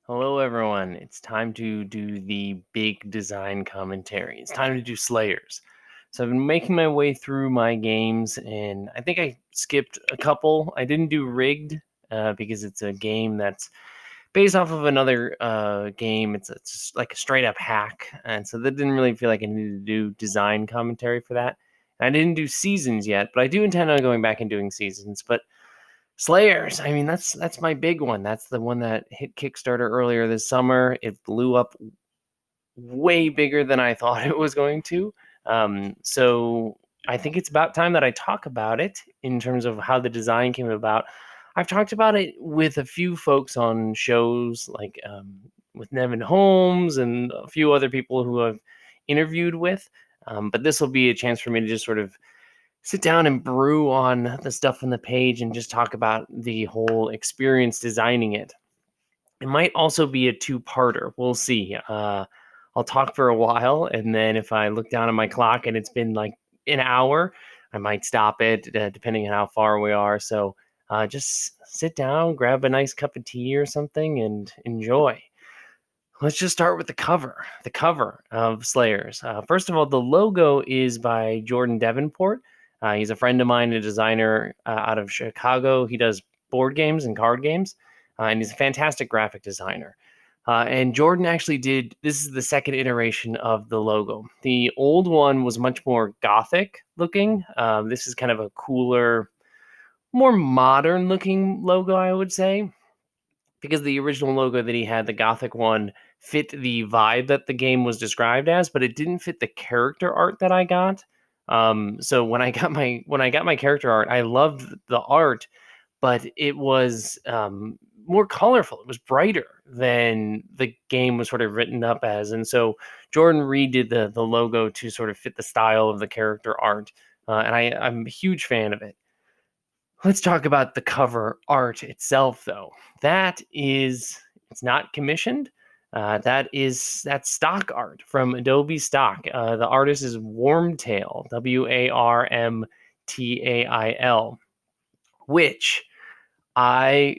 Hello, everyone. It's time to do the big design commentary. It's time to do Slayers. So I've been making my way through my games, and I think I skipped a couple. I didn't do Rigged because it's a game that's based off of another game. It's just like a straight up hack, and so that didn't really feel like I needed to do design commentary for that. And I didn't do Seasons yet, but I do intend on going back and doing Seasons. But Slayers, I mean, that's my big one. That's the one that hit Kickstarter earlier this summer. It blew up way bigger than I thought it was going to. So I think it's about time that I talk about it in terms of how the design came about. I've talked about it with a few folks on shows like with Nevin Holmes and a few other people who I've interviewed with. But this will be a chance for me to just sort of sit down and brew on the stuff on the page and just talk about the whole experience designing it. It might also be a two-parter. We'll see. I'll talk for a while, and then if I look down at my clock and it's been like an hour, I might stop it, depending on how far we are. So just sit down, grab a nice cup of tea or something, and enjoy. Let's just start with the cover. The cover of Slayers. First of all, the logo is by Jordan Davenport. He's a friend of mine, a designer out of Chicago. He does board games and card games, and he's a fantastic graphic designer. And Jordan actually did, this is the second iteration of the logo. The old one was much more gothic looking. This is kind of a cooler, more modern looking logo, I would say, because the original logo that he had, the gothic one, fit the vibe that the game was described as, but it didn't fit the character art that I got. So when I got my character art, I loved the art, but it was more colorful. It was brighter than the game was sort of written up as, and so Jordan redid the logo to sort of fit the style of the character art, and I'm a huge fan of it. Let's talk about the cover art itself, though. It's not commissioned. That's stock art from Adobe Stock. The artist is Warmtail, Warmtail, which I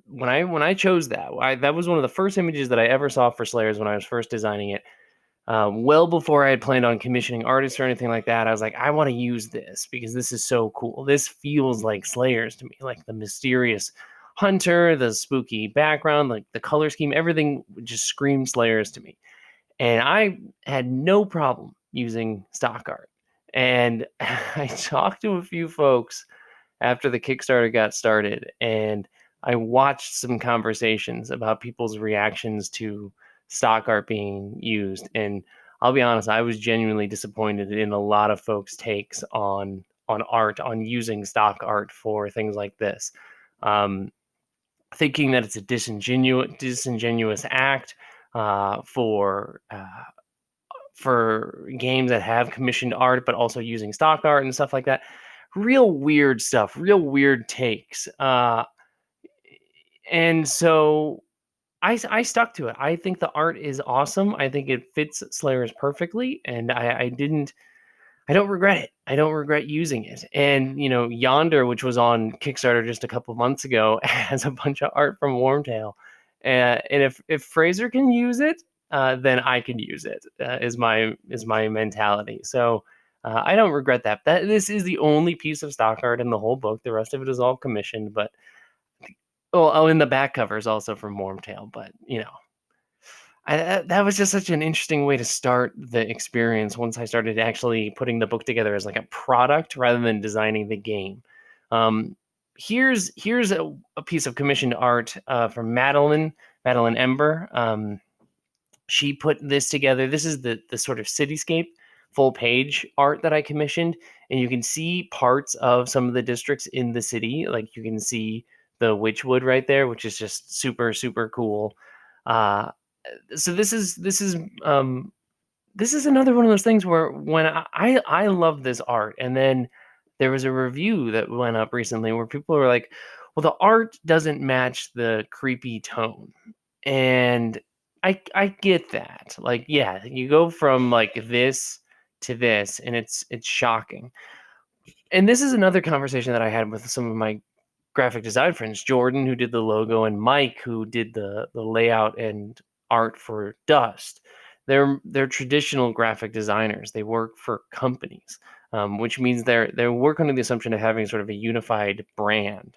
when I chose that, that was one of the first images that I ever saw for Slayers when I was first designing it. Well before I had planned on commissioning artists or anything like that, I was like, I want to use this because this is so cool. This feels like Slayers to me, like the mysterious hunter, the spooky background, like the color scheme, everything just screams Slayers to me. And I had no problem using stock art. And I talked to a few folks after the Kickstarter got started, and I watched some conversations about people's reactions to stock art being used. And I'll be honest, I was genuinely disappointed in a lot of folks' takes on art, on using stock art for things like this. Um, Thinking that it's a disingenuous act for games that have commissioned art, but also using stock art and stuff like that. Real weird stuff, real weird takes. And so I stuck to it. I think the art is awesome. I think it fits Slayers perfectly, and I don't regret it. I don't regret using it. And Yonder, which was on Kickstarter just a couple months ago, has a bunch of art from Warmtail. And if Fraser can use it, then I can use it. Is my mentality. So I don't regret that. This is the only piece of stock art in the whole book. The rest of it is all commissioned. But in the back cover is also from Warmtail. But that was just such an interesting way to start the experience once I started actually putting the book together as like a product rather than designing the game. Um, here's a piece of commissioned art from Madeline Ember. She put this together. This is the sort of cityscape full page art that I commissioned, and you can see parts of some of the districts in the city. Like you can see the Witchwood right there, which is just super super cool. Uh, so this is another one of those things where when I love this art, and then there was a review that went up recently where people were like, well, the art doesn't match the creepy tone. And I get that. Like, yeah, you go from like this to this, and it's shocking. And this is another conversation that I had with some of my graphic design friends, Jordan, who did the logo, and Mike, who did the layout and art for Dust. They're traditional graphic designers. They work for companies, which means they work under the assumption of having sort of a unified brand.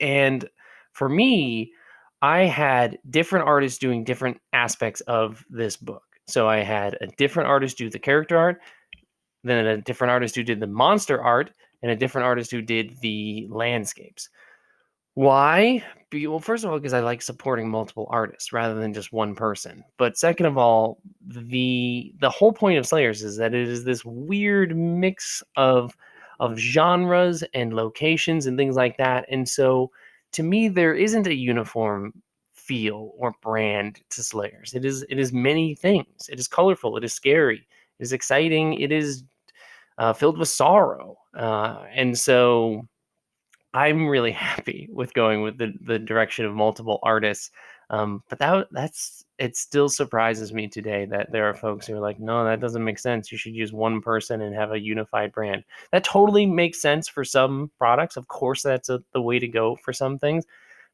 And for me, I had different artists doing different aspects of this book. So I had a different artist do the character art, then a different artist who did the monster art, and a different artist who did the landscapes. Why? Well, first of all, because I like supporting multiple artists rather than just one person. But second of all, the whole point of Slayers is that it is this weird mix of genres and locations and things like that. And so to me, there isn't a uniform feel or brand to Slayers. It is many things. It is colorful, it is scary, it is exciting, it is filled with sorrow. And so I'm really happy with going with the direction of multiple artists. But that's it still surprises me today that there are folks who are like, no, that doesn't make sense. You should use one person and have a unified brand. That totally makes sense for some products. Of course, that's the way to go for some things,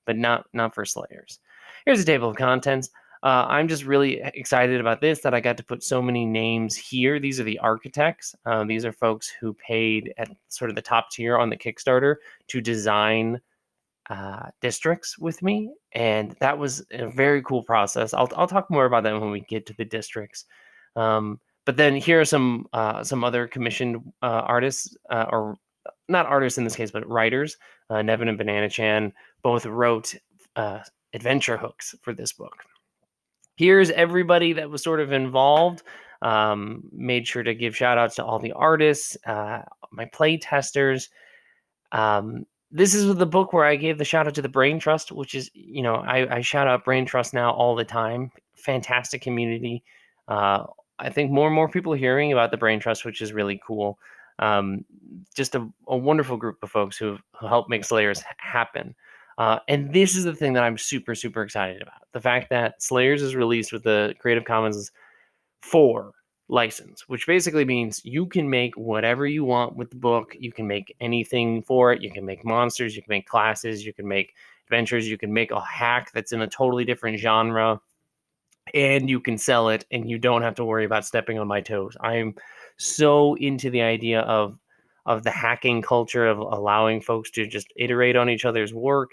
but not for Slayers. Here's a table of contents. I'm just really excited about this, that I got to put so many names here. These are the architects. These are folks who paid at sort of the top tier on the Kickstarter to design districts with me, and that was a very cool process. I'll talk more about that when we get to the districts. But then here are some other commissioned artists, or not artists in this case, but writers. Nevin and Banana Chan both wrote adventure hooks for this book. Here's everybody that was sort of involved. Made sure to give shout outs to all the artists, my play testers. This is the book where I gave the shout out to the Brain Trust, which is, I shout out Brain Trust now all the time. Fantastic community. I think more and more people are hearing about the Brain Trust, which is really cool. Just a wonderful group of folks who helped make Slayers happen. And this is the thing that I'm super, super excited about. The fact that Slayers is released with the Creative Commons 4 license, which basically means you can make whatever you want with the book. You can make anything for it. You can make monsters, you can make classes, you can make adventures, you can make a hack that's in a totally different genre, and you can sell it, and you don't have to worry about stepping on my toes. I am so into the idea of the hacking culture, of allowing folks to just iterate on each other's work.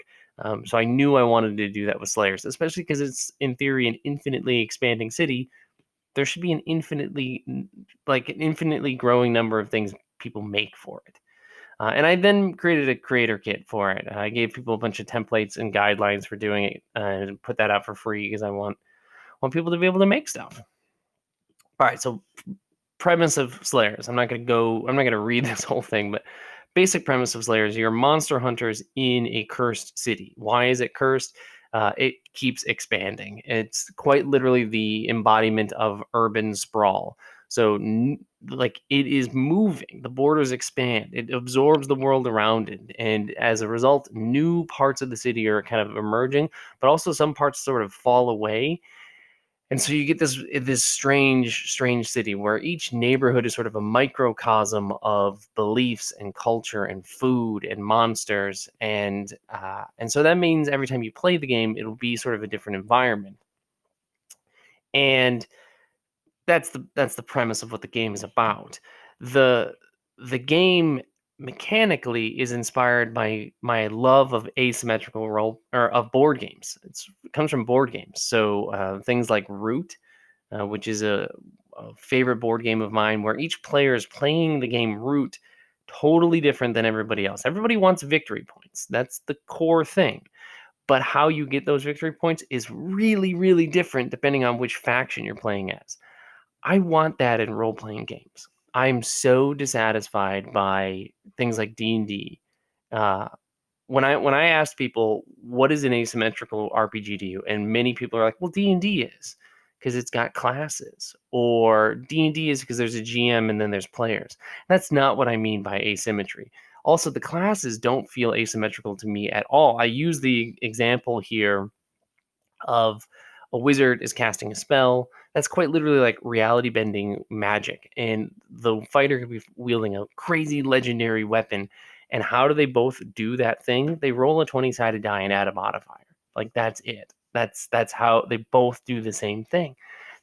So I knew I wanted to do that with Slayers, especially because it's in theory an infinitely expanding city. There should be an infinitely growing number of things people make for it. And I then created a creator kit for it. I gave people a bunch of templates and guidelines for doing it, and put that out for free because I want people to be able to make stuff. All right, so premise of Slayers. I'm not going to read this whole thing, but basic premise of Slayers: you're monster hunters in a cursed city. Why is it cursed? It keeps expanding. It's quite literally the embodiment of urban sprawl. So, it is moving. The borders expand. It absorbs the world around it, and as a result, new parts of the city are kind of emerging, but also some parts sort of fall away. And so you get this strange city where each neighborhood is sort of a microcosm of beliefs and culture and food and monsters, and so that means every time you play the game, it'll be sort of a different environment. And that's the premise of what the game is about. The game mechanically is inspired by my love of asymmetrical role, or of board games. It comes from board games. So things like Root, which is a favorite board game of mine, where each player is playing the game Root totally different than everybody else. Everybody wants victory points. That's the core thing. But how you get those victory points is really, really different depending on which faction you're playing as. I want that in role-playing games. I'm so dissatisfied by things like D&D. Uh, when I asked people, what is an asymmetrical RPG to you, and many people are like, well, D&D is because it's got classes, or D&D is because there's a GM and then there's players. That's not what I mean by asymmetry. Also, the classes don't feel asymmetrical to me at all. I use the example here of a wizard is casting a spell. That's quite literally like reality bending magic, and the fighter could be wielding a crazy legendary weapon, And how do they both do that thing? They roll a 20-sided die and add a modifier. Like, that's it. That's how they both do the same thing.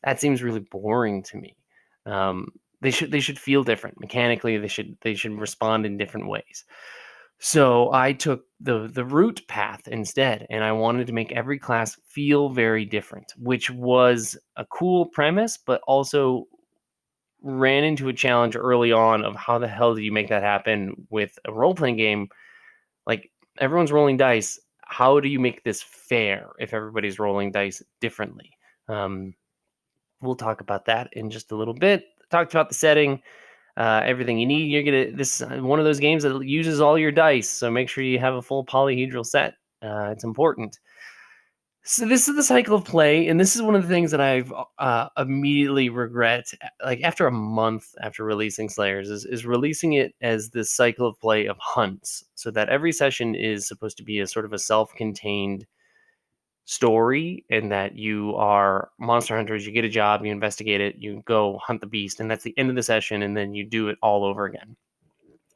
That seems really boring to me. They should feel different mechanically. They should respond in different ways. So I took the root path instead, and I wanted to make every class feel very different, which was a cool premise, but also ran into a challenge early on of how the hell do you make that happen with a role playing game? Like, everyone's rolling dice. How do you make this fair if everybody's rolling dice differently? Um, we'll talk about that in just a little bit. Talked about the setting, everything you need. You're gonna this is one of those games that uses all your dice, so make sure you have a full polyhedral set. It's important. So this is the cycle of play, and this is one of the things that I've immediately regret. Like, after a month after releasing Slayers, is releasing it as this cycle of play of hunts, so that every session is supposed to be a sort of a self-contained story, and that you are monster hunters. You get a job, you investigate it, you go hunt the beast, and that's the end of the session, and then you do it all over again.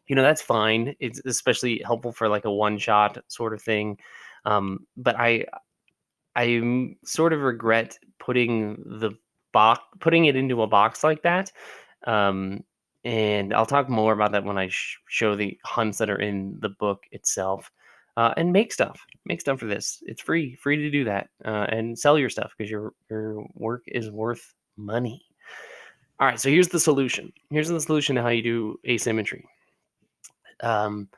That's fine. It's especially helpful for like a one shot sort of thing. But I sort of regret putting it into a box like that. Um, and I'll talk more about that when I show the hunts that are in the book itself. And make stuff for this. It's free to do that, and sell your stuff because your work is worth money. All right, so here's the solution. Here's the solution to how you do asymmetry. Um,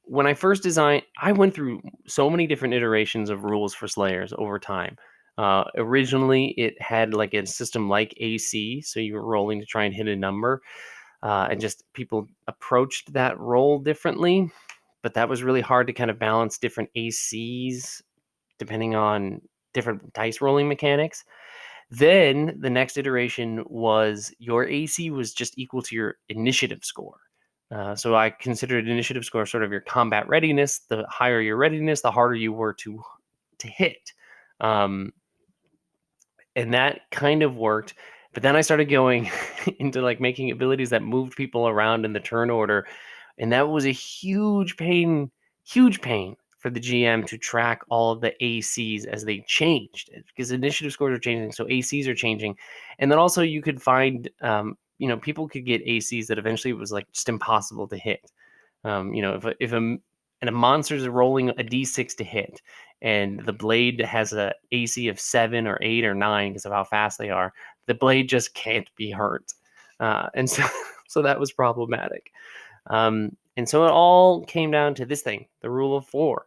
when I first designed, I went through so many different iterations of rules for Slayers over time. Originally, it had like a system like AC, so you were rolling to try and hit a number, and just people approached that roll differently. But that was really hard to kind of balance different ACs depending on different dice rolling mechanics. Then the next iteration was your AC was just equal to your initiative score. So I considered initiative score sort of your combat readiness. The higher your readiness, the harder you were to hit. Um, and that kind of worked. But then I started going into like making abilities that moved people around in the turn order, and that was a huge pain for the GM to track all of the ACs as they changed, because initiative scores are changing, so ACs are changing, and then also you could find, people could get ACs that eventually it was like just impossible to hit. If a monster's rolling a d6 to hit, and the blade has a AC of 7 or 8 or 9 because of how fast they are, the blade just can't be hurt, and so so that was problematic. And so it all came down to this thing, the rule of 4,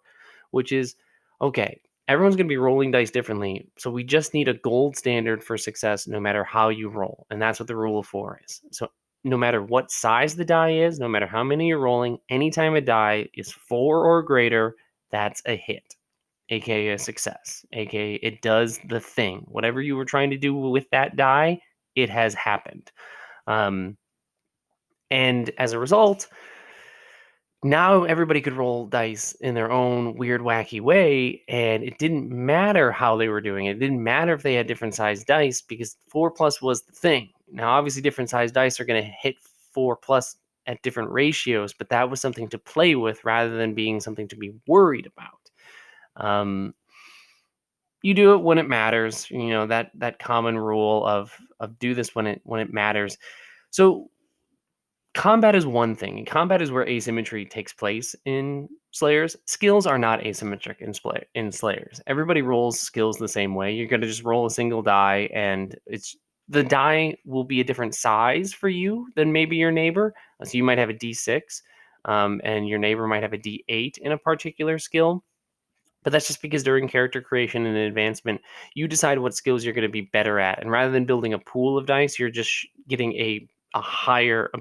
which is, okay, everyone's going to be rolling dice differently, so we just need a gold standard for success no matter how you roll, and that's what the rule of 4 is. So no matter what size the die is, no matter how many you're rolling, anytime a die is 4 or greater, that's a hit, aka a success, aka it does the thing. Whatever you were trying to do with that die, it has happened. And as a result, now everybody could roll dice in their own weird, wacky way, and it didn't matter how they were doing it. It didn't matter if they had different sized dice, because 4 plus was the thing. Now, obviously, different sized dice are going to hit 4 plus at different ratios, but that was something to play with rather than being something to be worried about. You do it when it matters. That common rule of do this when it matters. So combat is one thing, and combat is where asymmetry takes place in Slayers. Skills are not asymmetric in Slayers. Everybody rolls skills the same way. You're going to just roll a single die, and the die will be a different size for you than maybe your neighbor. So you might have a D6, and your neighbor might have a D8 in a particular skill. But that's just because during character creation and advancement, you decide what skills you're going to be better at. And rather than building a pool of dice, you're just getting a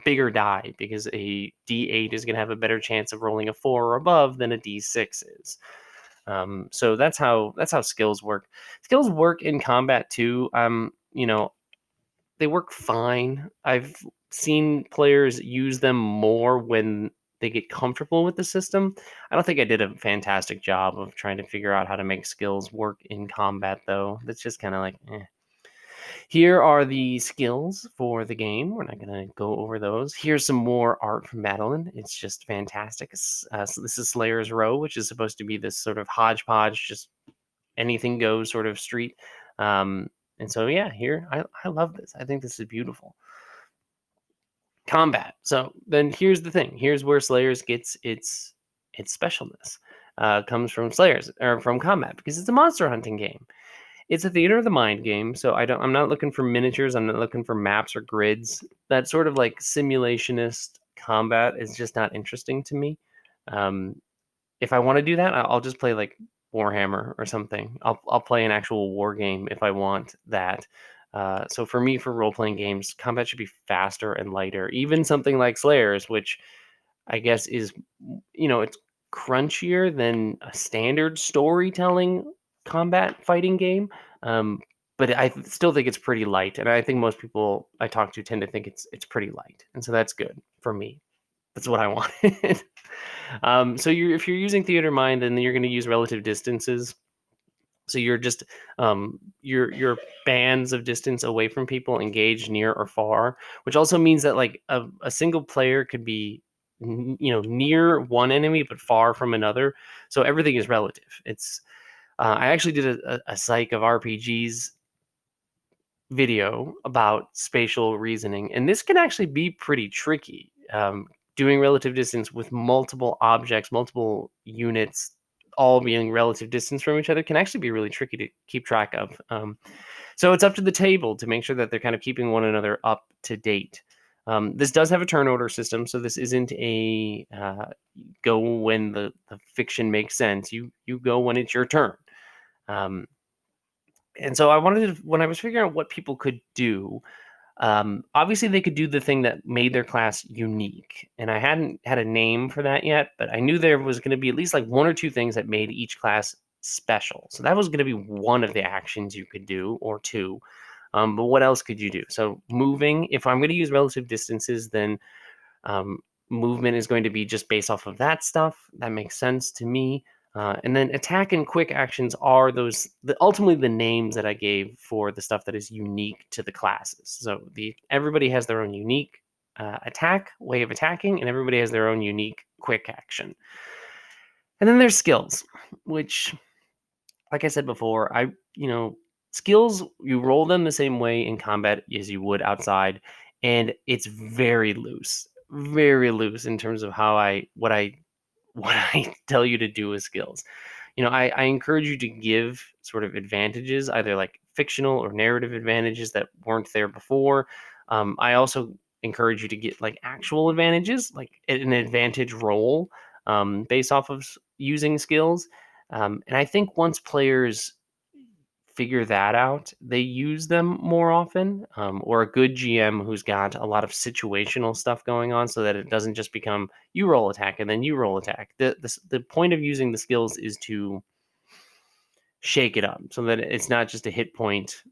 bigger die, because a D8 is going to have a better chance of rolling a 4 or above than a D6 is. So that's how skills work. Skills work in combat too. They work fine. I've seen players use them more when they get comfortable with the system. I don't think I did a fantastic job of trying to figure out how to make skills work in combat, though. That's just kind of like, eh. Here are the skills for the game. We're not going to go over those. Here's some more art from Madeline. It's just fantastic. So this is Slayer's Row, which is supposed to be this sort of hodgepodge, just anything goes sort of street. And so, yeah, here, I love this. I think this is beautiful. Combat. So then here's the thing. Here's where Slayers gets its specialness. Comes from Slayers, or from combat, because it's a monster hunting game. It's a theater of the mind game, so I'm not looking for miniatures, I'm not looking for maps or grids. That sort of like simulationist combat is just not interesting to me. If I want to do that, I'll just play like Warhammer or something. I'll play an actual war game if I want that. So for me, for role playing games, combat should be faster and lighter. Even something like Slayers, which I guess is, it's crunchier than a standard storytelling combat fighting game. Um, but I still think it's pretty light, and I think most people I talk to tend to think it's pretty light, and so that's good for me. That's what I wanted. So if you're using theater mind, then you're going to use relative distances. So you're just your bands of distance away from people engaged near or far, which also means that like a single player could be near one enemy but far from another. So everything is relative. It's I actually did a psych of RPGs video about spatial reasoning, and this can actually be pretty tricky. Doing relative distance with multiple objects, multiple units, all being relative distance from each other can actually be really tricky to keep track of. So it's up to the table to make sure that they're kind of keeping one another up to date. This does have a turn order system, so this isn't a go when the fiction makes sense. You go when it's your turn. And so I wanted to, when I was figuring out what people could do, obviously they could do the thing that made their class unique. And I hadn't had a name for that yet, but I knew there was going to be at least like one or two things that made each class special. So that was going to be one of the actions you could do, or two. But what else could you do? So moving, if I'm going to use relative distances, then movement is going to be just based off of that stuff. That makes sense to me. And then attack and quick actions are ultimately the names that I gave for the stuff that is unique to the classes. So everybody has their own unique attack, way of attacking, and everybody has their own unique quick action. And then there's skills, which, like I said before, skills, you roll them the same way in combat as you would outside, and it's very loose in terms of what I tell you to do with skills. I encourage you to give sort of advantages, either like fictional or narrative advantages that weren't there before. I also encourage you to get like actual advantages, like an advantage roll based off of using skills. And I think once players figure that out, they use them more often, or a good GM who's got a lot of situational stuff going on, so that it doesn't just become you roll attack and then you roll attack. The point of using the skills is to shake it up so that it's not just a hit point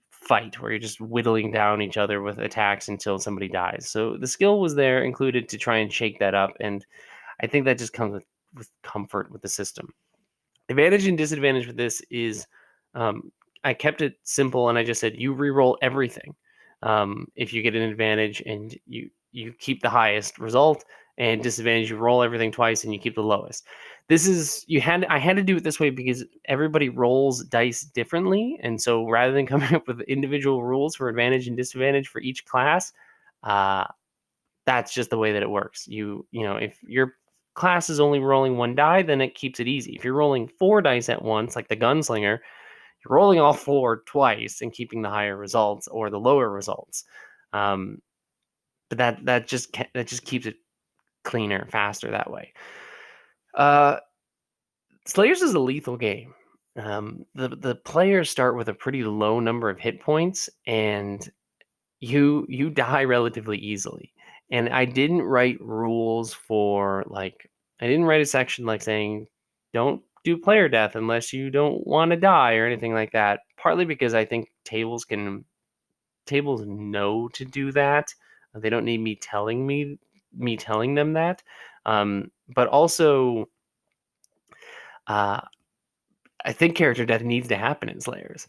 fight where you're just whittling down each other with attacks until somebody dies. So the skill was there included to try and shake that up, and I think that just comes with comfort with the system. Advantage and disadvantage with this is I kept it simple, and I just said you re-roll everything if you get an advantage, and you keep the highest result, and disadvantage you roll everything twice and you keep the lowest. I had to do it this way because everybody rolls dice differently, and so rather than coming up with individual rules for advantage and disadvantage for each class, that's just the way that it works. If your class is only rolling one die, then it keeps it easy. If you're rolling 4 dice at once, like the gunslinger, you're rolling all 4 twice and keeping the higher results or the lower results. But that just keeps it cleaner, faster that way. Slayers is a lethal game. The players start with a pretty low number of hit points, and you die relatively easily. And I didn't write rules for I didn't write a section like saying don't do player death unless you don't want to die or anything like that. Partly because I think tables know to do that. They don't need me telling them that. But also I think character death needs to happen in Slayers.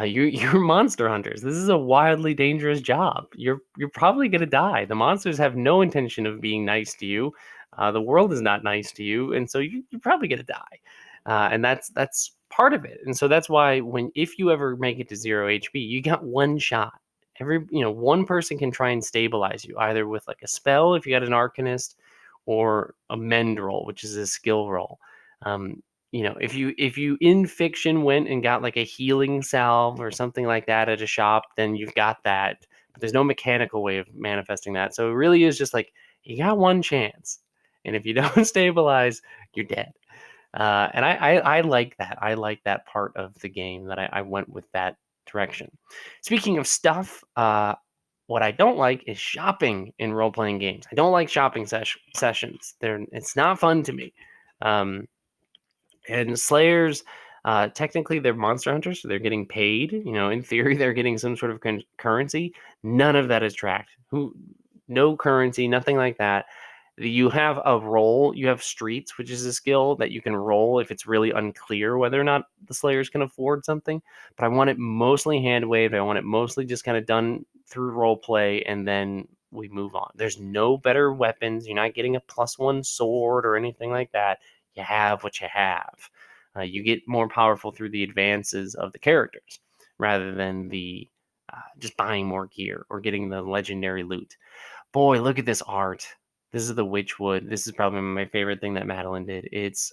You're monster hunters. This is a wildly dangerous job. You're probably gonna die. The monsters have no intention of being nice to you. The world is not nice to you, and so you're probably gonna die. And that's part of it. And so that's why if you ever make it to 0 HP, you got one shot. One person can try and stabilize you either with like a spell if you got an Arcanist, or a mend roll, which is a skill roll. Um, if you in fiction went and got like a healing salve or something like that at a shop, then you've got that. But there's no mechanical way of manifesting that. So it really is just like you got one chance, and if you don't stabilize, you're dead. And I like that. I like that part of the game that I went with that direction. Speaking of stuff, what I don't like is shopping in role playing games. I don't like shopping sessions. It's not fun to me. Um, and Slayers, technically, they're monster hunters, so they're getting paid. In theory, they're getting some sort of currency. None of that is tracked. No currency, nothing like that. You have a roll. You have streets, which is a skill that you can roll if it's really unclear whether or not the Slayers can afford something. But I want it mostly hand waved. I want it mostly just kind of done through role play, and then we move on. There's no better weapons. You're not getting a +1 sword or anything like that. You have what you have. You get more powerful through the advances of the characters rather than the just buying more gear or getting the legendary loot. Boy, look at this art. This is the Witchwood. This is probably my favorite thing that Madeline did. It's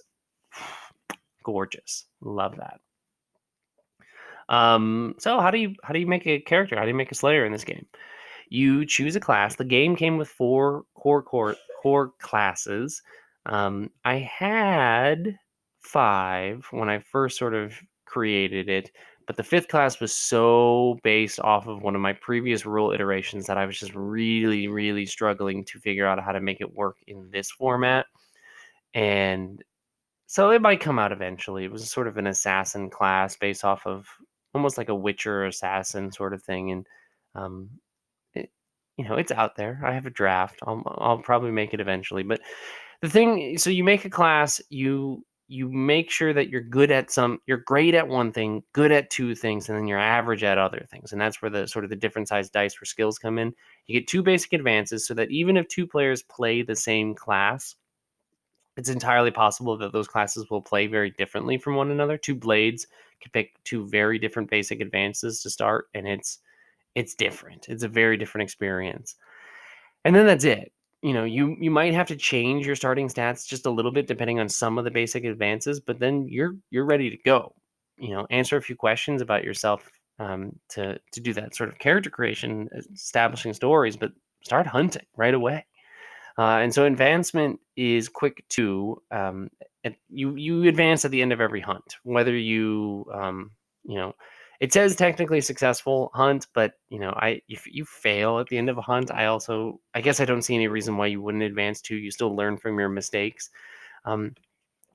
gorgeous. Love that. So how do you make a character? How do you make a Slayer in this game? You choose a class. The game came with 4 core classes. I had 5 when I first sort of created it, but the 5th class was so based off of one of my previous rule iterations that I was just really, really struggling to figure out how to make it work in this format. And so it might come out eventually. It was sort of an assassin class based off of almost like a Witcher assassin sort of thing. And um, it, it's out there. I have a draft. I'll probably make it eventually. But the thing, so you make a class, you make sure that you're great at one thing, good at 2 things, and then you're average at other things. And that's where the sort of the different size dice for skills come in. You get 2 basic advances so that even if 2 players play the same class, it's entirely possible that those classes will play very differently from one another. 2 blades can pick 2 very different basic advances to start, and it's different. It's a very different experience. And then that's it. You might have to change your starting stats just a little bit depending on some of the basic advances, but then you're ready to go. Answer a few questions about yourself, to do that sort of character creation, establishing stories, but start hunting right away. And so advancement is quick too. You advance at the end of every hunt, whether you know, it says technically successful hunt, but if you fail at the end of a hunt, I guess I don't see any reason why you wouldn't advance too. You still learn from your mistakes. Um,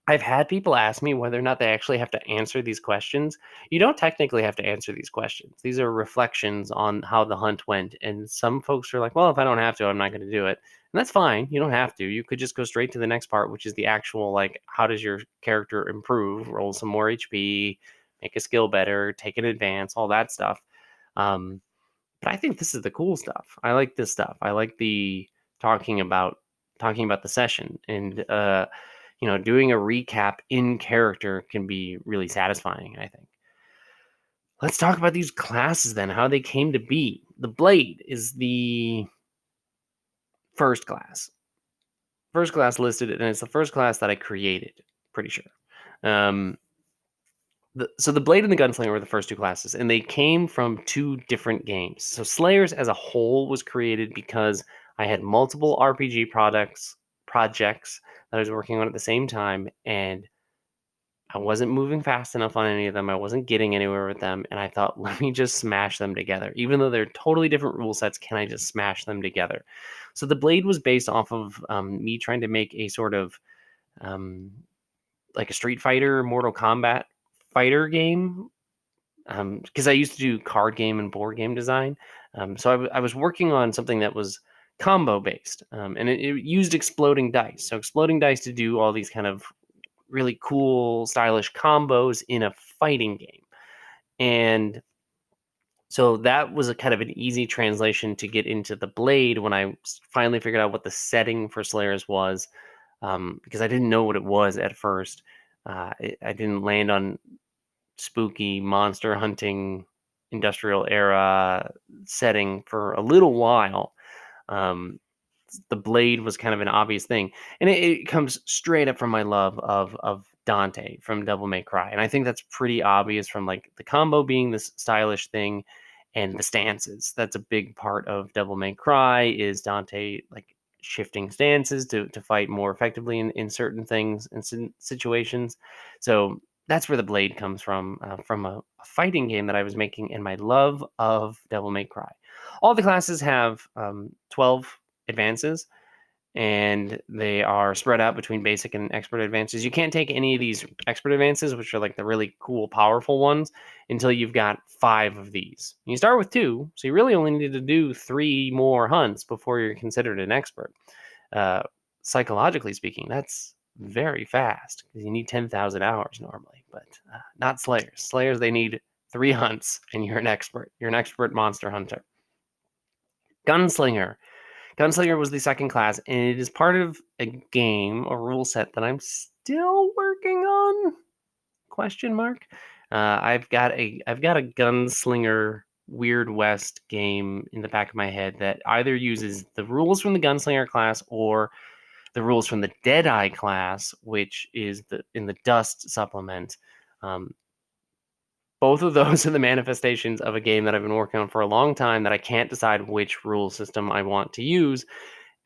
I've had people ask me whether or not they actually have to answer these questions. You don't technically have to answer these questions. These are reflections on how the hunt went. And some folks are like, well, if I don't have to, I'm not going to do it. And that's fine. You don't have to. You could just go straight to the next part, which is the actual, like, how does your character improve? Roll some more HP, make a skill better, take an advance, all that stuff. Um, but I think this is the cool stuff. I like this stuff. I like the talking about talking about the session, and doing a recap in character can be really satisfying, I think. Let's talk about these classes then, how they came to be. The Blade is the first class. First class listed, and it's the first class that I created, pretty sure. Um, so the Blade and the Gunslinger were the first 2 classes, and they came from 2 different games. So Slayers as a whole was created because I had multiple RPG projects that I was working on at the same time, and I wasn't moving fast enough on any of them. I wasn't getting anywhere with them, and I thought, let me just smash them together. Even though they're totally different rule sets, can I just smash them together? So the Blade was based off of me trying to make a sort of um, like a Street Fighter, Mortal Kombat fighter game, because I used to do card game and board game design. So I was working on something that was combo based, and it used exploding dice. So exploding dice to do all these kind of really cool, stylish combos in a fighting game. And so that was a kind of an easy translation to get into the Blade when I finally figured out what the setting for Slayers was, because I didn't know what it was at first. I didn't land on spooky monster hunting industrial era setting for a little while. Um, the Blade was kind of an obvious thing, and it comes straight up from my love of Dante from Devil May Cry, and I think that's pretty obvious from like the combo being this stylish thing, and the stances. That's a big part of Devil May Cry is Dante like shifting stances to fight more effectively in certain things and situations. So that's where the Blade comes from a fighting game that I was making, and my love of Devil May Cry. All the classes have 12 advances, and they are spread out between basic and expert advances. You can't take any of these expert advances, which are like the really cool, powerful ones, until you've got 5 of these. You start with 2, so you really only need to do 3 more hunts before you're considered an expert. Uh, Psychologically speaking, that's very fast because you need 10,000 hours normally, but not Slayers. Slayers, they need 3 hunts, and you're an expert. You're an expert monster hunter. Gunslinger. Gunslinger was the second class, and it is part of a game, a rule set that I'm still working on? Question mark. I've got a Gunslinger Weird West game in the back of my head that either uses the rules from the Gunslinger class or the rules from the Deadeye class, which is in the Dust supplement. Um, both of those are the manifestations of a game that I've been working on for a long time that I can't decide which rule system I want to use.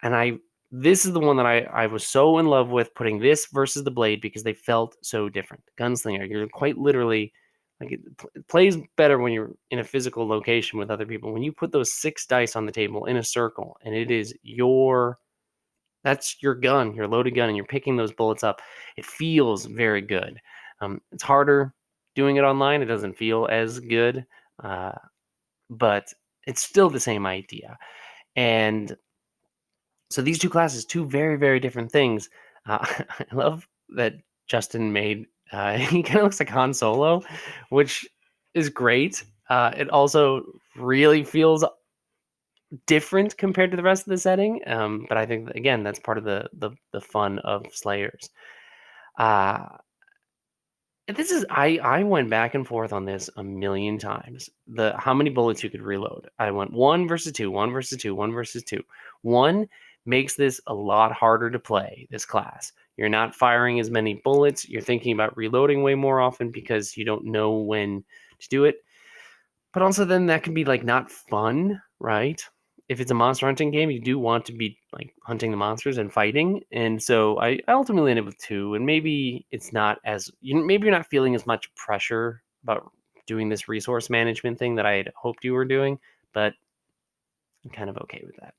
And this is the one that I was so in love with, putting this versus the Blade because they felt so different. Gunslinger, you're quite literally like it plays better when you're in a physical location with other people. When you put those 6 dice on the table in a circle and it is that's your gun, your loaded gun, and you're picking those bullets up. It feels very good. It's harder doing it online. It doesn't feel as good, but it's still the same idea. And so these 2 classes, 2 very, very different things. I love that Justin made, he kind of looks like Han Solo, which is great. It also really feels different compared to the rest of the setting. But I think, again, that's part of the fun of Slayers. Uh, I went back and forth on this a million times. How many bullets you could reload. I went 1 versus 2, 1 versus 2, 1 versus 2. 1 makes this a lot harder to play, this class. You're not firing as many bullets. You're thinking about reloading way more often because you don't know when to do it. But also then that can be like not fun, right? If it's a monster hunting game, you do want to be like hunting the monsters and fighting. And so I ultimately ended with 2, and maybe it's not as maybe you're not feeling as much pressure about doing this resource management thing that I had hoped you were doing, but I'm kind of okay with that.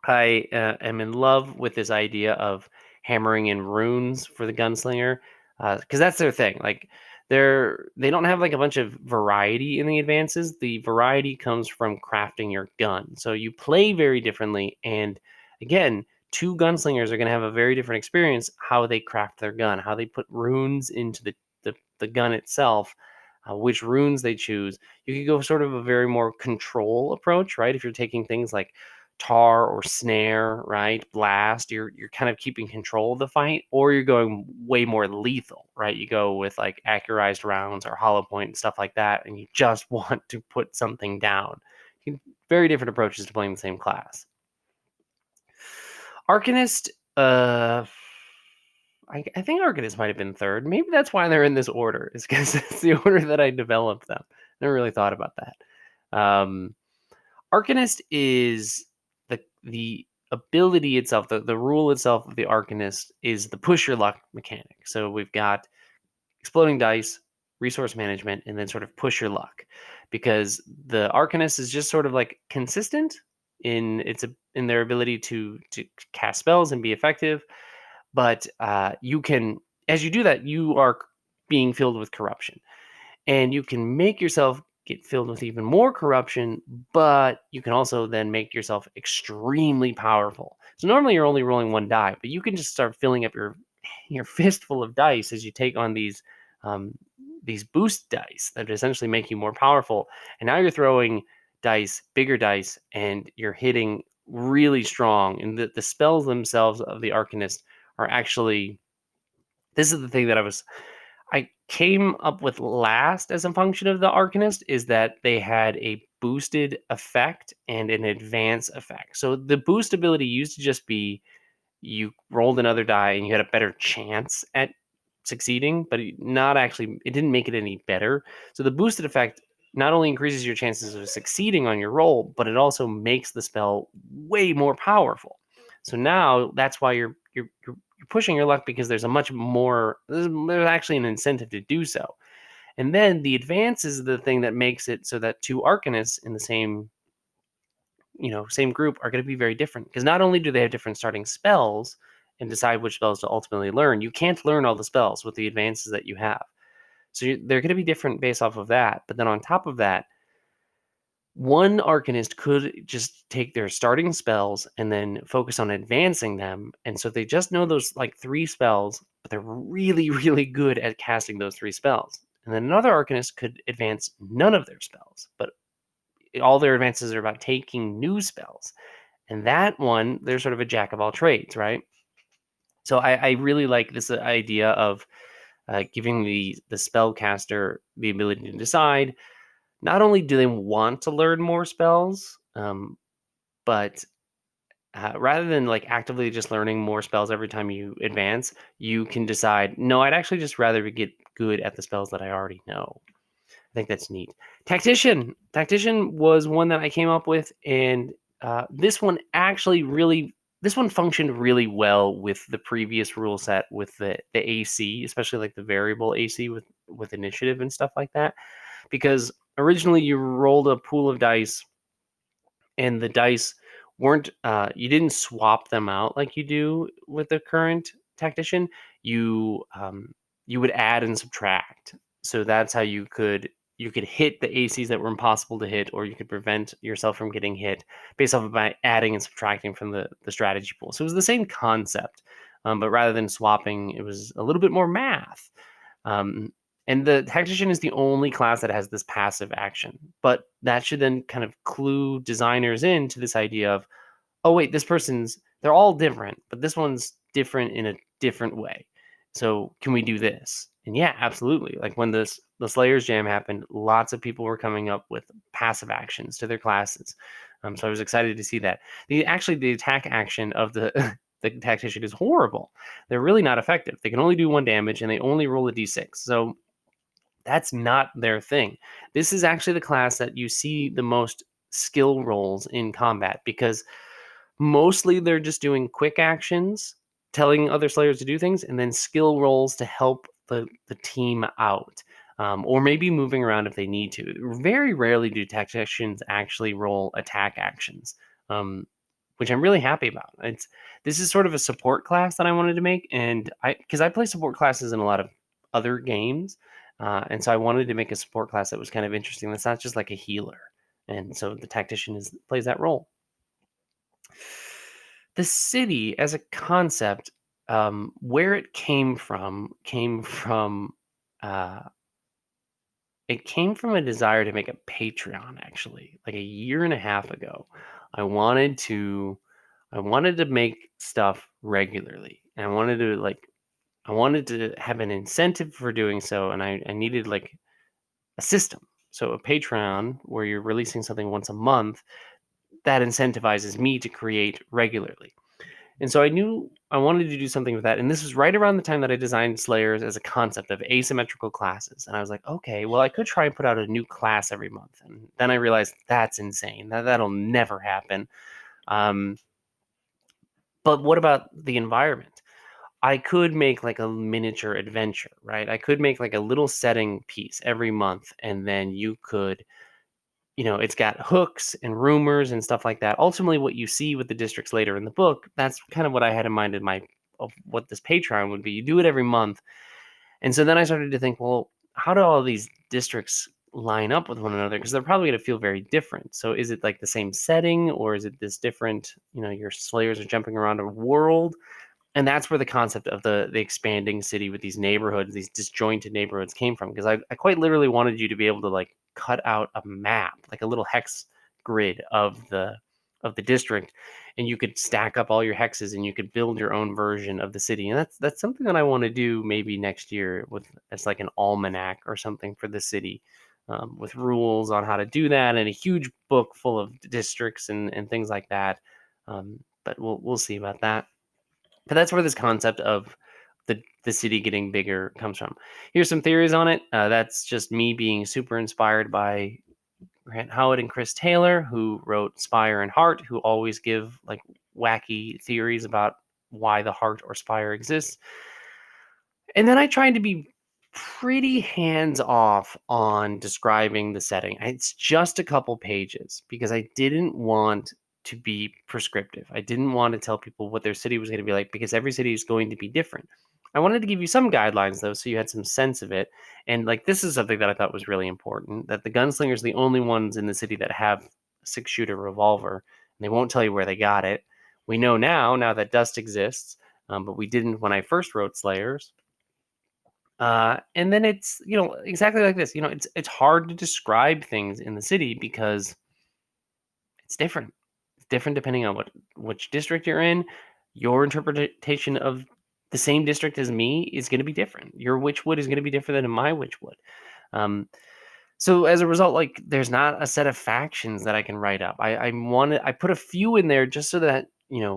I am in love with this idea of hammering in runes for the gunslinger, because that's their thing. Like they don't have like a bunch of variety in the advances. The variety comes from crafting your gun. So you play very differently, and again, 2 gunslingers are going to have a very different experience how they craft their gun, how they put runes into the gun itself, which runes they choose. You could go sort of a very more control approach, right? If you're taking things like tar or snare, right? Blast, you're kind of keeping control of the fight, or you're going way more lethal, right? You go with like accurized rounds or hollow point and stuff like that, and you just want to put something down. Very different approaches to playing the same class. Arcanist, I think Arcanist might have been 3rd. Maybe that's why they're in this order, is because it's the order that I developed them. Never really thought about that. Arcanist is the ability itself, the rule itself of the Arcanist is the push your luck mechanic. So we've got exploding dice, resource management, and then sort of push your luck, because the Arcanist is just sort of like consistent in their ability to cast spells and be effective, but you can, as you do that, you are being filled with corruption, and you can make yourself get filled with even more corruption, but you can also then make yourself extremely powerful. So normally you're only rolling 1 die, but you can just start filling up your your fistful of dice as you take on these boost dice that essentially make you more powerful. And now you're throwing dice, bigger dice, and you're hitting really strong. And the spells themselves of the Arcanist are actually, this is the thing that I came up with last as a function of the Arcanist, is that they had a boosted effect and an advance effect. So the boost ability used to just be you rolled another die and you had a better chance at succeeding, but not actually, it didn't make it any better. So the boosted effect not only increases your chances of succeeding on your roll, but it also makes the spell way more powerful. So now that's why you're pushing your luck, because there's a much more, there's actually an incentive to do so. And then the advance is the thing that makes it so that two Arcanists in the same group are going to be very different, because not only do they have different starting spells and decide which spells to ultimately learn, you can't learn all the spells with the advances that you have. So they're going to be different based off of that. But then on top of that, one Arcanist could just take their starting spells and then focus on advancing them. And so they just know those like 3 spells, but they're really, really good at casting those 3 spells. And then another Arcanist could advance none of their spells, but all their advances are about taking new spells. And that one, they're sort of a jack of all trades, right? So I really like this idea of giving the spellcaster the ability to decide. Not only do they want to learn more spells, but rather than like actively just learning more spells every time you advance, you can decide, no, I'd actually just rather get good at the spells that I already know. I think that's neat. Tactician. Tactician was one that I came up with, and this one functioned really well with the previous rule set with the AC, especially like the variable AC with initiative and stuff like that. Because originally you rolled a pool of dice, and the dice weren't you didn't swap them out like you do with the current tactician. You would add and subtract. So that's how you could hit the ACs that were impossible to hit, or you could prevent yourself from getting hit based off of by adding and subtracting from the strategy pool. So it was the same concept, but rather than swapping, it was a little bit more math. Um, and the tactician is the only class that has this passive action, but that should then kind of clue designers into this idea of, oh wait, they're all different, but this one's different in a different way. So can we do this? And yeah, absolutely. Like when the Slayers Jam happened, lots of people were coming up with passive actions to their classes. So I was excited to see that. The attack action of the the tactician is horrible. They're really not effective. They can only do 1 damage, and they only roll a d6. So that's not their thing. This is actually the class that you see the most skill rolls in combat, because mostly they're just doing quick actions, telling other Slayers to do things, and then skill rolls to help the team out, or maybe moving around if they need to. Very rarely do tacticians actually roll attack actions, which I'm really happy about. This is sort of a support class that I wanted to make, and because I play support classes in a lot of other games, and so I wanted to make a support class that was kind of interesting. That's not just like a healer, and so the tactician plays that role. The city as a concept, where it uh, came from a desire to make a Patreon, actually, like a year and a half ago. I wanted to make stuff regularly, and I wanted to have an incentive for doing so, and I needed like a system. So a Patreon where you're releasing something once a month, that incentivizes me to create regularly. And so I knew I wanted to do something with that. And this was right around the time that I designed Slayers as a concept of asymmetrical classes. And I was like, okay, well, I could try and put out a new class every month. And then I realized that's insane. That'll never happen. But what about the environment? I could make like a miniature adventure, right? I could make like a little setting piece every month. And then you could, it's got hooks and rumors and stuff like that. Ultimately, what you see with the districts later in the book, that's kind of what I had in mind of what this Patreon would be. You do it every month. And so then I started to think, well, how do all these districts line up with one another? Because they're probably going to feel very different. So is it like the same setting, or is it this different, your Slayers are jumping around a world? And that's where the concept of the expanding city with these neighborhoods, these disjointed neighborhoods came from. Because I quite literally wanted you to be able to like cut out a map, like a little hex grid of the district, and you could stack up all your hexes and you could build your own version of the city. And that's something that I want to do maybe next year with as like an almanac or something for the city. With rules on how to do that and a huge book full of districts and things like that. But we'll see about that. But that's where this concept of the city getting bigger comes from. Here's some theories on it. That's just me being super inspired by Grant Howard and Chris Taylor, who wrote Spire and Heart, who always give like wacky theories about why the heart or spire exists. And then I tried to be pretty hands off on describing the setting. It's just a couple pages because I didn't want to be prescriptive. I didn't want to tell people what their city was going to be like because every city is going to be different. I wanted to give you some guidelines though, so you had some sense of it. And like this is something that I thought was really important, that the gunslingers are the only ones in the city that have a 6-shooter revolver, and they won't tell you where they got it. We know now that Dust exists, but we didn't when I first wrote Slayers. And then it's exactly like this. It's hard to describe things in the city because it's different. It's different depending on which district you're in. Your interpretation of the same district as me is going to be different. Your Witchwood is going to be different than my Witchwood. Um, so as a result, like there's not a set of factions that I can write up. I put a few in there just so that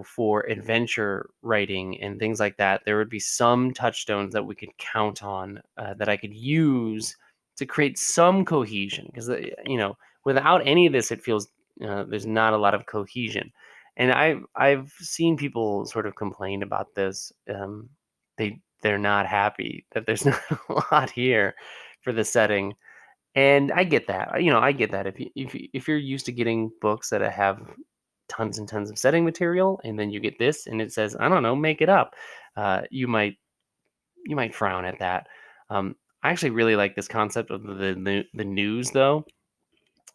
for adventure writing and things like that, there would be some touchstones that we could count on that I could use to create some cohesion. Because without any of this, it feels there's not a lot of cohesion. And I've seen people sort of complain about this. They're not happy that there's not a lot here for the setting. And I get that. I get that if you're used to getting books that have tons and tons of setting material, and then you get this, and it says, I don't know, make it up. You might frown at that. I actually really like this concept of the news, though.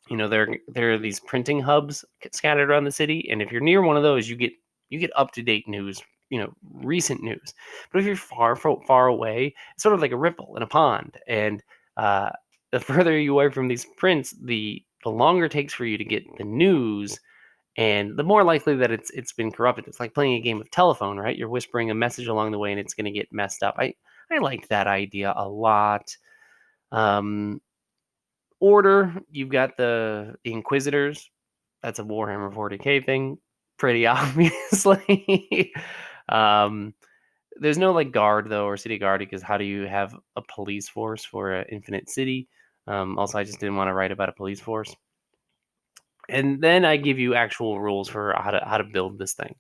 There are these printing hubs scattered around the city, and if you're near one of those, you get up to date news, recent news. But if you're far away, it's sort of like a ripple in a pond, and the further you away from these prints, the longer it takes for you to get the news, and the more likely that it's been corrupted. It's like playing a game of telephone, right? You're whispering a message along the way, and it's going to get messed up. I liked that idea a lot. Order, you've got the Inquisitors. That's a Warhammer 40K thing, pretty obviously. um, there's no like guard though, or city guard, because how do you have a police force for an infinite city? Also, I just didn't want to write about a police force. And then I give you actual rules for how to build this thing.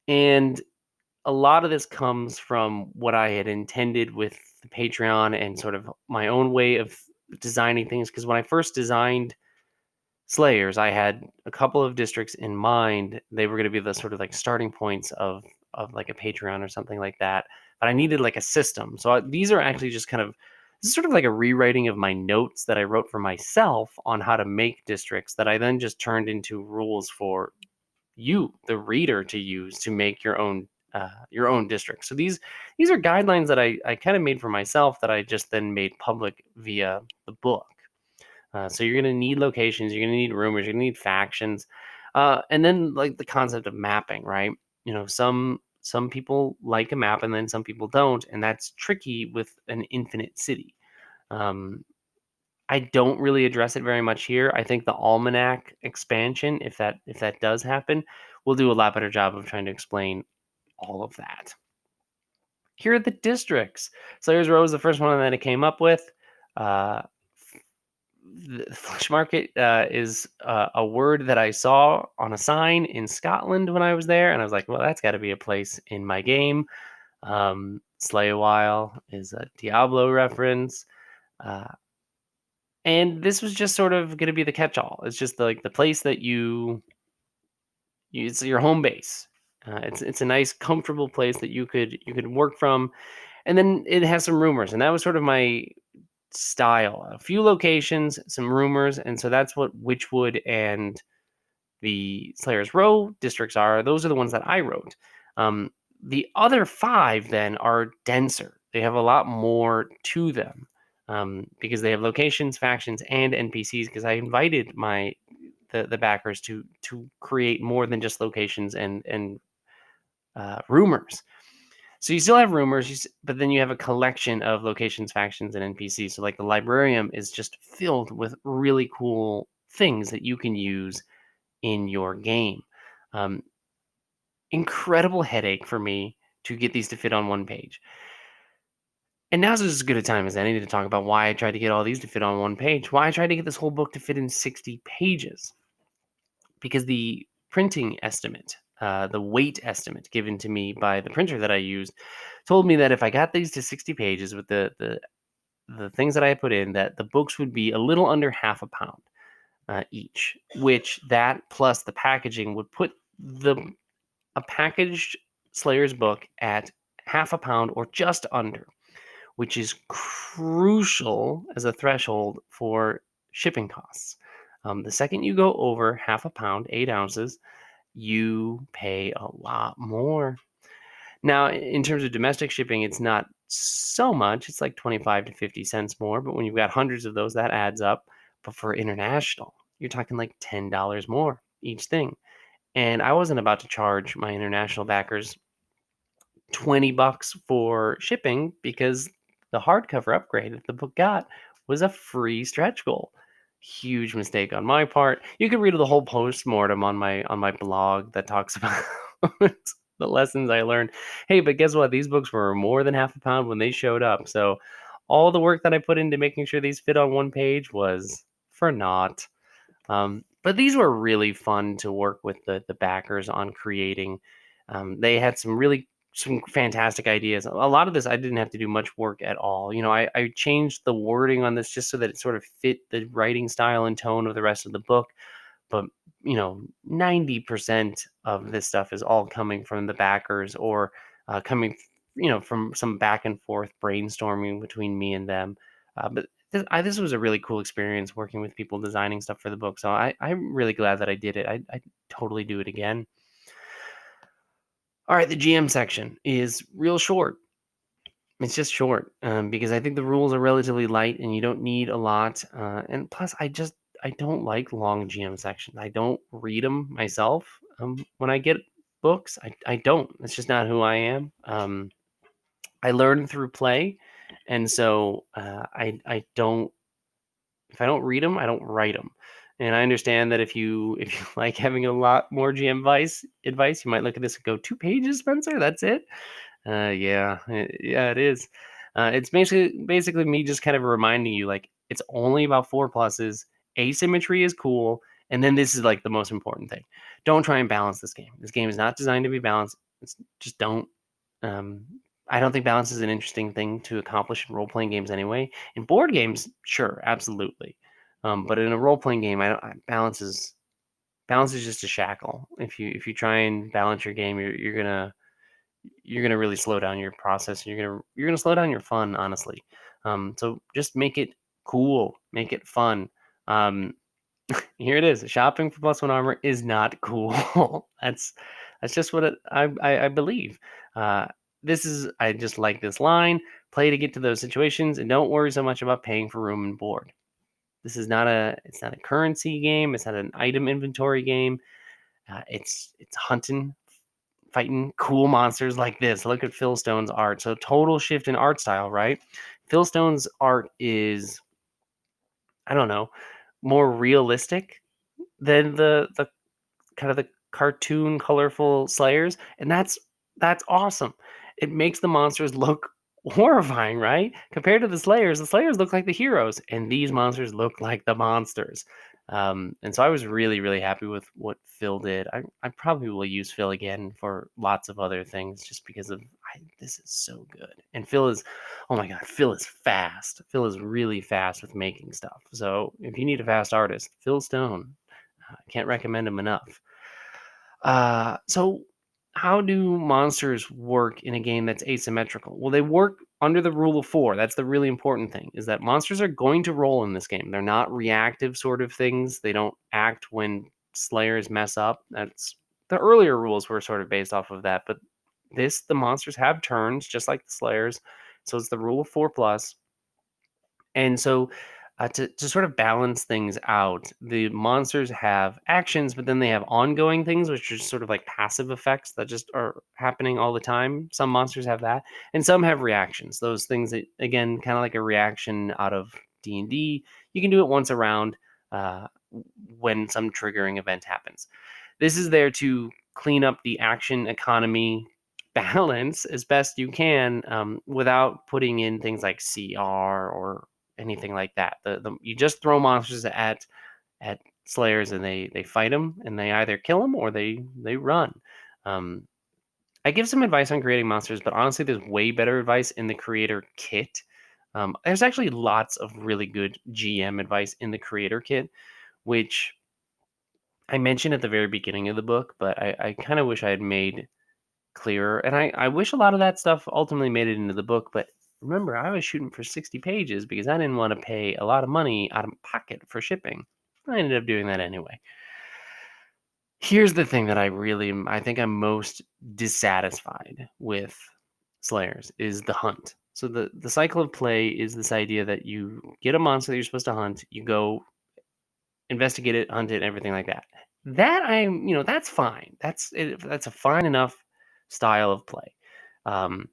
And a lot of this comes from what I had intended with the Patreon and sort of my own way of designing things. Because when I first designed Slayers, I had a couple of districts in mind. They were going to be the sort of like starting points of like a Patreon or something like that. But I needed like a system. So these are actually just kind of this is sort of like a rewriting of my notes that I wrote for myself on how to make districts that I then just turned into rules for you, the reader, to use to make your own district. So these are guidelines that I kind of made for myself that I just then made public via the book. So you're going to need locations, you're going to need rumors, you're going to need factions, and then like the concept of mapping, right? Some people like a map, and then some people don't, and that's tricky with an infinite city. Um, I don't really address it very much here. I think the almanac expansion, if that does happen, will do a lot better job of trying to explain all of that. Here are the districts. Slayers Row is the first one that I came up with. Uh, the flesh market is a word that I saw on a sign in Scotland when I was there, and I was like, well, that's got to be a place in my game. Slay a While is a Diablo reference. And this was just sort of going to be the catch-all. It's just like the place that it's your home base. It's a nice, comfortable place that you could work from, and then it has some rumors, and that was sort of my style. A few locations, some rumors, and so that's what Witchwood and the Slayers Row districts are. Those are the ones that I wrote. The other 5 then are denser. They have a lot more to them, because they have locations, factions, and NPCs. Because I invited the backers to create more than just locations and rumors. So you still have rumors, but then you have a collection of locations, factions, and NPCs. So like the librarium is just filled with really cool things that you can use in your game. Um, Incredible headache for me to get these to fit on one page. And now's as good a time as any to talk about why I tried to get all these to fit on one page. Why I tried to get this whole book to fit in 60 pages. Because the printing estimate, the weight estimate given to me by the printer that I used, told me that if I got these to 60 pages with the things that I had put in, that the books would be a little under half a pound each. Which that plus the packaging would put a packaged Slayer's book at half a pound or just under, which is crucial as a threshold for shipping costs. The second you go over half a pound, 8 ounces, you pay a lot more. Now, in terms of domestic shipping, it's not so much. It's like 25 to 50 cents more. But when you've got hundreds of those, that adds up. But for international, you're talking like $10 more each thing. And I wasn't about to charge my international backers $20 for shipping because the hardcover upgrade that the book got was a free stretch goal. Huge mistake on my part. You can read the whole postmortem on my blog that talks about the lessons I learned. Hey, but guess what? These books were more than half a pound when they showed up. So all the work that I put into making sure these fit on one page was for naught. But these were really fun to work with the backers on creating. They had some fantastic ideas. A lot of this I didn't have to do much work at all. I changed the wording on this just so that it sort of fit the writing style and tone of the rest of the book. But 90% of this stuff is all coming from the backers or coming from some back and forth brainstorming between me and them. But this was a really cool experience working with people designing stuff for the book. So I'm really glad that I did it. I totally do it again. All right, the GM section is real short. It's just short because I think the rules are relatively light and you don't need a lot. And plus, I don't like long GM sections. I don't read them myself when I get books. I don't. It's just not who I am. I learn through play, and so I don't. If I don't read them, I don't write them. And I understand that if you like having a lot more GM advice, you might look at this and go 2 pages, Spencer. That's it. Yeah, it is. It's basically me just kind of reminding you, like, it's only about 4 pluses. Asymmetry is cool, and then this is like the most important thing. Don't try and balance this game. This game is not designed to be balanced. Just don't. Um, I don't think balance is an interesting thing to accomplish in role playing games anyway. In board games, sure, absolutely, but in a role playing game, balance is just a shackle. If you try and balance your game, you're gonna really slow down your process. You're gonna slow down your fun, honestly. So just make it cool, make it fun. Um, Here it is. Shopping for +1 armor is not cool. That's just what I believe. Uh, I just like this line. Play to get to those situations, and don't worry so much about paying for room and board. It's not a currency game. It's not an item inventory game. It's hunting, fighting cool monsters like this. Look at Phil Stone's art. So total shift in art style, right? Phil Stone's art is, I don't know, more realistic than the kind of the cartoon colorful slayers, and that's awesome. It makes the monsters look horrifying, right? Compared to the slayers look like the heroes, and these monsters look like the monsters. And so I was really, really happy with what Phil did. I probably will use Phil again for lots of other things just because this is so good. And oh my God, Phil is fast. Phil is really fast with making stuff. So if you need a fast artist, Phil Stone, I can't recommend him enough. So how do monsters work in a game that's asymmetrical? Well, they work under the rule of 4. That's the really important thing, is that monsters are going to roll in this game. They're not reactive sort of things. They don't act when slayers mess up. That's the earlier rules were sort of based off of that, but the monsters have turns, just like the Slayers. So it's the rule of 4 plus. And so, to sort of balance things out, the monsters have actions, but then they have ongoing things, which are sort of like passive effects that just are happening all the time. Some monsters have that, and some have reactions. Those things that, again, kind of like a reaction out of D&D. You can do it once around when some triggering event happens. This is there to clean up the action economy balance as best you can, without putting in things like CR or anything like that. You just throw monsters at slayers, and they fight them, and they either kill them or they run. Um, I give some advice on creating monsters, but honestly, there's way better advice in the creator kit. There's actually lots of really good GM advice in the creator kit, which I mentioned at the very beginning of the book, but I kind of wish I had made clearer. And I wish a lot of that stuff ultimately made it into the book. But remember, I was shooting for 60 pages because I didn't want to pay a lot of money out of pocket for shipping. I ended up doing that anyway. Here's the thing that I think I'm most dissatisfied with Slayers is the hunt. So the cycle of play is this idea that you get a monster that you're supposed to hunt, you go investigate it, hunt it, everything like that. That's fine. That's a fine enough style of play. Um,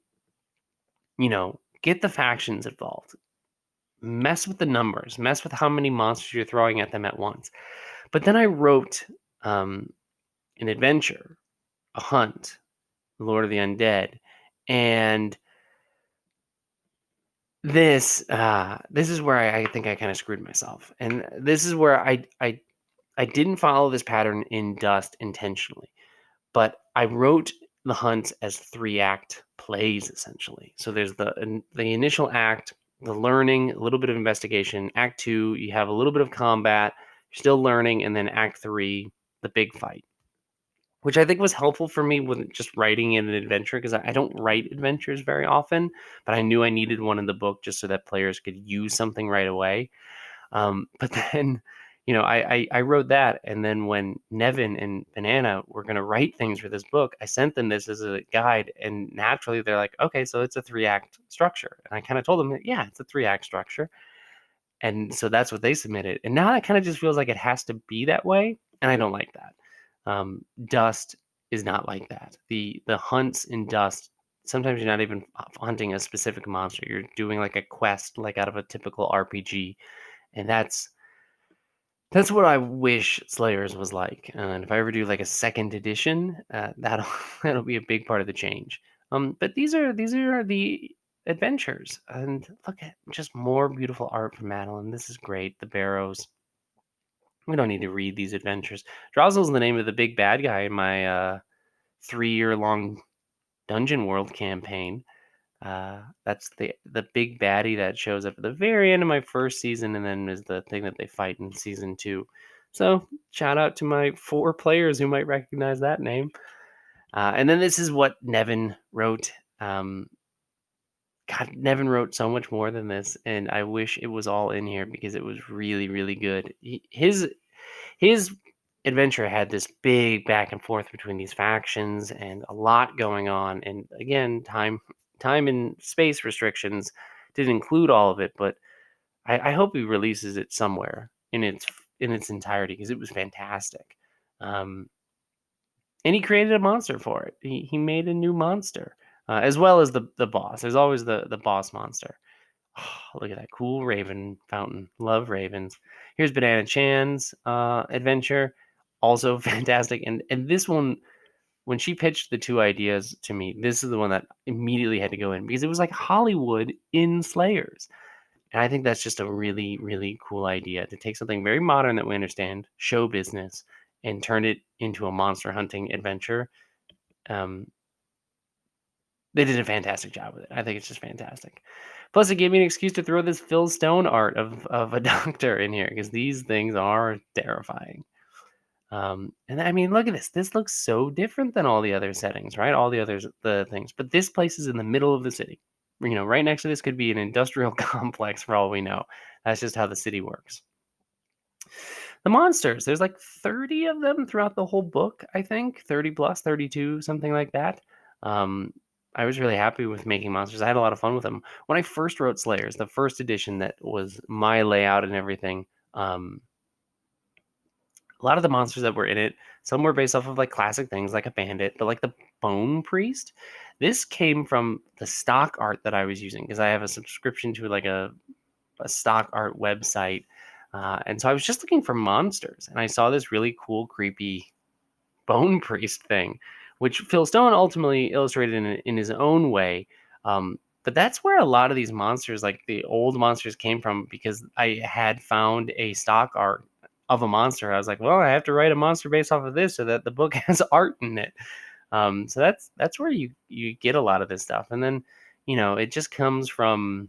get the factions involved, mess with the numbers, mess with how many monsters you're throwing at them at once. But then I wrote um, an adventure, a hunt, Lord of the Undead, and this is where I think I kind of screwed myself, and this is where I didn't follow this pattern in Dust intentionally, but I wrote the hunts as 3-act plays essentially. So there's the initial act, the learning, a little bit of investigation. Act 2, you have a little bit of combat, you're still learning, and then Act 3, the big fight, which I think was helpful for me with just writing in an adventure, because I don't write adventures very often, but I knew I needed one in the book just so that players could use something right away. But then, I wrote that, and then when Nevin and Banana were going to write things for this book, I sent them this as a guide, and naturally they're like, okay, so it's a 3-act structure. And I kind of told them, yeah, it's a 3-act structure. And so that's what they submitted. And now that kind of just feels like it has to be that way, and I don't like that. Dust is not like that. The hunts in Dust, sometimes you're not even hunting a specific monster. You're doing like a quest, like out of a typical RPG, and that's what I wish Slayers was like. And if I ever do like a second edition, that'll that'll be a big part of the change. But these are the adventures, and look at just more beautiful art from Madeline. This is great. The Barrows. We don't need to read these adventures. Drossel's the name of the big bad guy in my 3-year long Dungeon World campaign. That's the big baddie that shows up at the very end of my first season, and then is the thing that they fight in season 2. So shout out to my 4 players who might recognize that name. And then this is what Nevin wrote. God, Nevin wrote so much more than this, and I wish it was all in here because it was really, really good. His adventure had this big back and forth between these factions and a lot going on. And again, time and space restrictions didn't include all of it, but I hope he releases it somewhere in its entirety because it was fantastic. Um, and he created a monster for it. He made a new monster, as well as the boss. There's always the boss monster. Oh, look at that cool raven fountain. Love ravens. Here's Banana Chan's adventure. Also fantastic. And this one, when she pitched the 2 ideas to me, this is the one that immediately had to go in because it was like Hollywood in Slayers. And I think that's just a really, really cool idea to take something very modern that we understand, show business, and turn it into a monster hunting adventure. Um, they did a fantastic job with it. I think it's just fantastic. Plus, it gave me an excuse to throw this Phil Stone art of a doctor in here because these things are terrifying. And I mean, look at this. This looks so different than all the other settings, right? All the things. But this place is in the middle of the city. Right next to this could be an industrial complex for all we know. That's just how the city works. The monsters, there's like 30 of them throughout the whole book, I think. 30 plus, 32, something like that. Um, I was really happy with making monsters. I had a lot of fun with them. When I first wrote Slayers, the first edition that was my layout and everything, um, a lot of the monsters that were in it, some were based off of like classic things like a bandit, but like the Bone Priest, this came from the stock art that I was using because I have a subscription to like a stock art website. And so I was just looking for monsters and I saw this really cool, creepy Bone Priest thing, which Phil Stone ultimately illustrated in his own way. But that's where a lot of these monsters, like the old monsters, came from because I had found a stock art of a monster. I was like, well, I have to write a monster based off of this so that the book has art in it. So that's where you get a lot of this stuff, and then it just comes from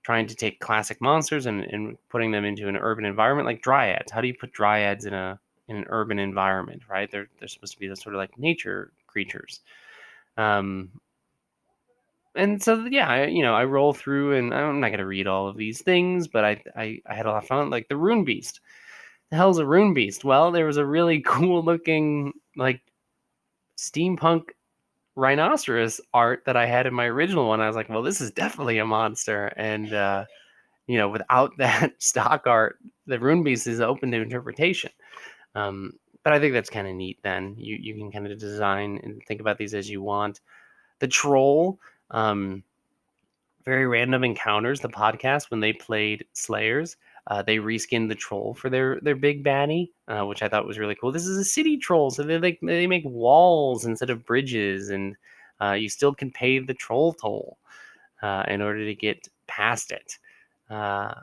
trying to take classic monsters and putting them into an urban environment like dryads. How do you put dryads in an urban environment, right? They're supposed to be the sort of like nature creatures. Um, and so yeah, I roll through and I'm not gonna read all of these things, but I had a lot of fun. Like the Rune Beast. The hell's a Rune Beast? Well, there was a really cool looking like steampunk rhinoceros art that I had in my original one. I was like, well, this is definitely a monster. And without that stock art, the Rune Beast is open to interpretation. Um, but I think that's kind of neat. Then you can kind of design and think about these as you want. The Troll, um, Very Random Encounters, the podcast when they played Slayers. They reskinned the troll for their big baddie, which I thought was really cool. This is a city troll, so they make walls instead of bridges, and you still can pay the troll toll in order to get past it. Uh,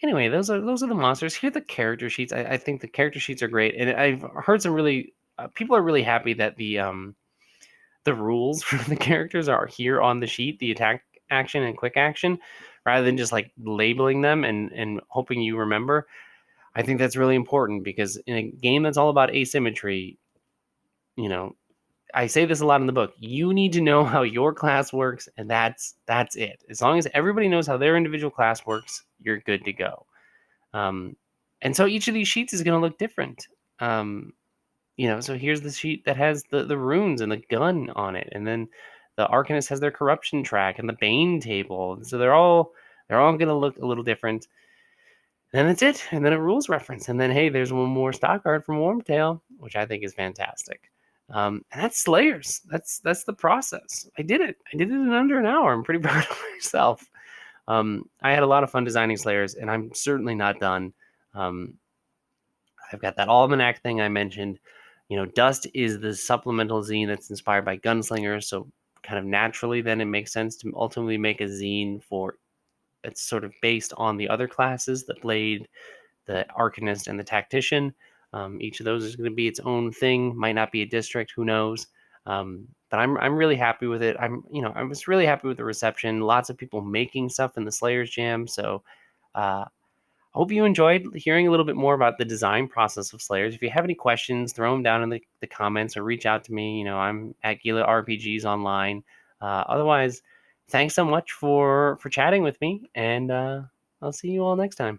Anyway, those are the monsters. Here are the character sheets. I think the character sheets are great, and I've heard some really people are really happy that the rules for the characters are here on the sheet, the attack action and quick action, rather than just like labeling them and hoping you remember. I think that's really important because in a game that's all about asymmetry, you know, I say this a lot in the book. You need to know how your class works, and that's it. As long as everybody knows how their individual class works, you're good to go. Um, and so each of these sheets is going to look different. Um, so here's the sheet that has the runes and the gun on it, and then the Arcanist has their corruption track and the Bane table. So they're all going to look a little different. And then that's it, and then a rules reference, and then hey, there's one more stock art from Wormtail, which I think is fantastic. And that's Slayers. That's the process. I did it. I did it in under an hour. I'm pretty proud of myself. I had a lot of fun designing Slayers, and I'm certainly not done. Um, I've got that almanac thing I mentioned. Dust is the supplemental zine that's inspired by Gunslingers, so kind of naturally, then it makes sense to ultimately make a zine for it's sort of based on the other classes, the Blade, the Arcanist, and the Tactician. Each of those is going to be its own thing. Might not be a district, who knows? But I'm really happy with it. I was really happy with the reception. Lots of people making stuff in the Slayers Jam. So uh, I hope you enjoyed hearing a little bit more about the design process of Slayers. If you have any questions, throw them down in the comments or reach out to me. I'm at Gila RPGs online. Otherwise, thanks so much for chatting with me, and I'll see you all next time.